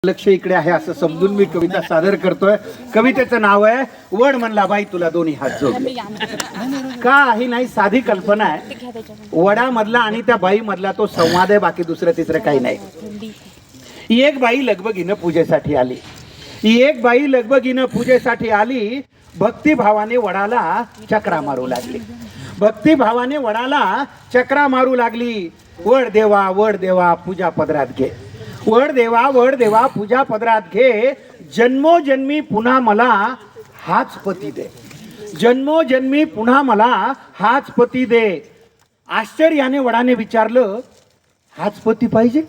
लक्ष इकडे आहे असं समजून मी कविता सादर करतोय. कवितेचं नाव आहे वड म्हणला बाई तुला दोन्ही हात जोडले. काही नाही, साधी कल्पना आहे. वडामधला आणि त्या बाई मधला तो संवाद आहे, बाकी दुसरं तिसरं काही नाही. एक बाई लगबगीनं पूजेसाठी आली. एक बाई लगबगीनं पूजेसाठी आली. भक्तिभावाने वडाला चक्रा मारू लागली. भक्तिभावाने वडाला चक्रा मारू लागली. वड देवा पूजा पदरात घे. वड देवा पूजा पदरात घे. जन्मोजन्मी पुन्हा मला हाच पती दे. जन्मोजन्मी पुन्हा मला हाच पती दे. आश्चर्याने वडाने विचारलं, हाच पती पाहिजे?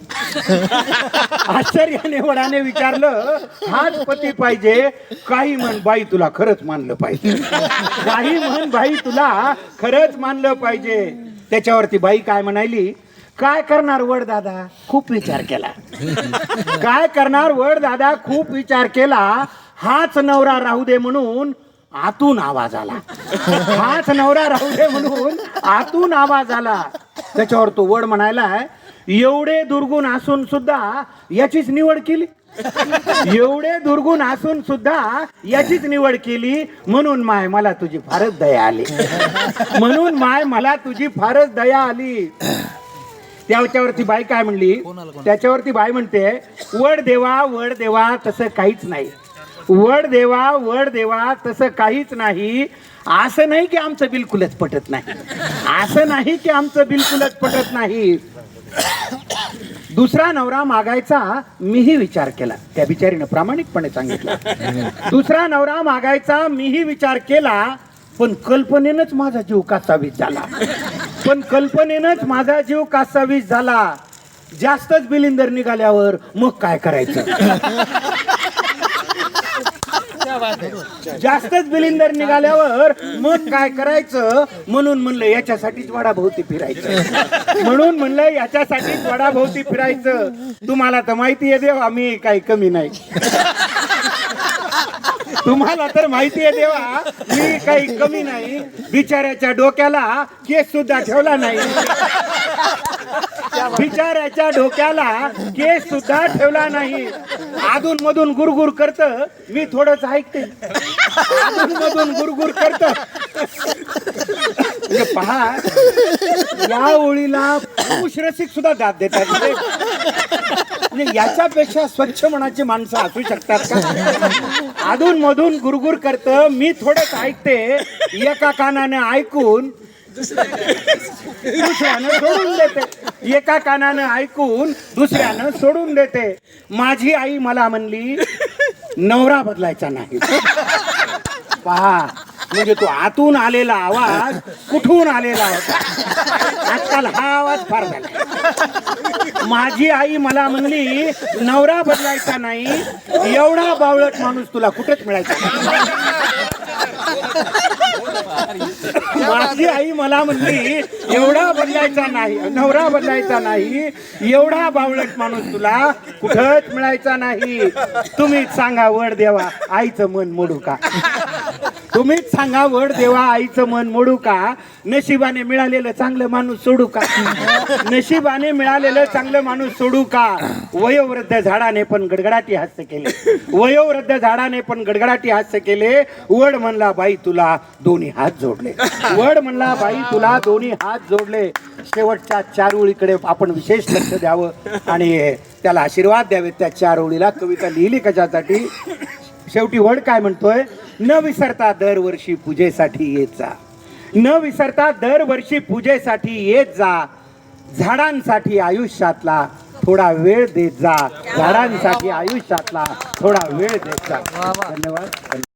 आश्चर्याने वडाने विचारलं, हाच पती पाहिजे? काही म्हण बाई तुला खरंच मानलं पाहिजे. काही म्हण बाई तुला खरंच मानलं पाहिजे. त्याच्यावरती बाई काय म्हणाली, काय करणार वड दादा, खूप विचार केला. काय करणार वड दादा, खूप विचार केला. हाच नवरा राहू दे म्हणून आतून आवाज आला. हाच नवरा राहू दे म्हणून आतून आवाज आला. त्याच्यावर तो वड म्हणायला, एवढे दुर्गुण असून सुद्धा याचीच निवड केली. एवढे दुर्गुण असून सुद्धा याचीच निवड केली. म्हणून माय मला तुझी फारच दया आली. म्हणून माय मला तुझी फारच दया आली. त्याच्यावरती बाई काय म्हणली, त्याच्यावरती बाई म्हणते, वड देवा तसं काहीच नाही. वड देवा तसं काहीच नाही. असं नाही की आमचं बिलकुलच पटत नाही. असं नाही की आमचं बिलकुलच पटत नाही. दुसरा नवरा मागायचा मीही विचार केला. त्या बिचारीनं प्रामाणिकपणे सांगितलं. दुसरा नवरा मागायचा मीही विचार केला, पण कल्पनेनंच माझा जीव कासावीस झाला. पण कल्पनेनंच माझा जीव कासावीस झाला. जास्तच बिलिंदर निघाल्यावर मग काय करायचं? जास्तच बिलिंदर निघाल्यावर मग काय करायचं? म्हणून म्हणलं याच्यासाठीच वडाभोवती फिरायचं. म्हणून म्हणलं याच्यासाठीच वडाभोवती फिरायचं. तुम्हाला तर माहिती आहे देवा, मी काही कमी नाही. तुम्हाला तर माहिती आहे देवा, मी काही कमी नाही. बिचाऱ्याच्या डोक्याला केस सुद्धा ठेवला नाही. बिचाऱ्याच्या डोक्याला केस सुद्धा ठेवला नाही. अधून मधून गुरगुर करत, मी थोडंच ऐकते. अधून मधून गुरगुर करत. पहा, या ओळीला पुरुष रसिक सुद्धा दाद देतात. म्हणजे याच्यापेक्षा स्वच्छ मनाची माणसं असू शकतात का? अधून मधून गुरगुर करत, मी थोडंच ऐकते. एका कानाने ऐकून दुसऱ्यानं सोडून देते. एका कानानं ऐकून दुसऱ्यानं सोडून देते. माझी आई मला म्हणली, नवरा बदलायचा नाही. पहा, म्हणजे तो आतून आलेला आवाज कुठून आलेला होता. आजकाल हा आवाज फार झाला. माझी आई मला म्हणली, नवरा बदलायचा नाही. एवढा बावळट माणूस तुला कुठेच मिळायचा नाही. माझी आई मला म्हणली, एवढा बदलायचा नाही, नवरा बदलायचा नाही. एवढा बावळट माणूस तुला कुठंच मिळायचा नाही. तुम्हीच सांगा वड देवा, आईचं मन मोडू का? तुम्हीच सांगा वड देवा, आईचं मन मोडू का? नशिबाने मिळालेलं चांगलं माणूस सोडू का? नशिबाने मिळालेलं चांगलं माणूस सोडू का? वयोवृद्ध झाडाने पण गडगडाटी हास्य केले. वयोवृद्ध झाडाने पण गडगडाटी हास्य केले. वड म्हणला बाई तुला दोन्ही हात जोडले. वड म्हणला बाई तुला दोन्ही हात जोडले. शेवटच्या 4 ओळीकडे आपण विशेष लक्ष द्यावं आणि त्याला आशीर्वाद द्यावे. त्या 4 ओळीला कविता लिहिली कशासाठी? शेवटी वड काय म्हणतोय, न विसरता दरवर्षी पूजेसाठी येत जा. न विसरता दरवर्षी पूजेसाठी येत जा. झाडांसाठी आयुष्यातला थोडा वेळ देत जा. झाडांसाठी आयुष्यातला थोडा वेळ देत जा. धन्यवाद.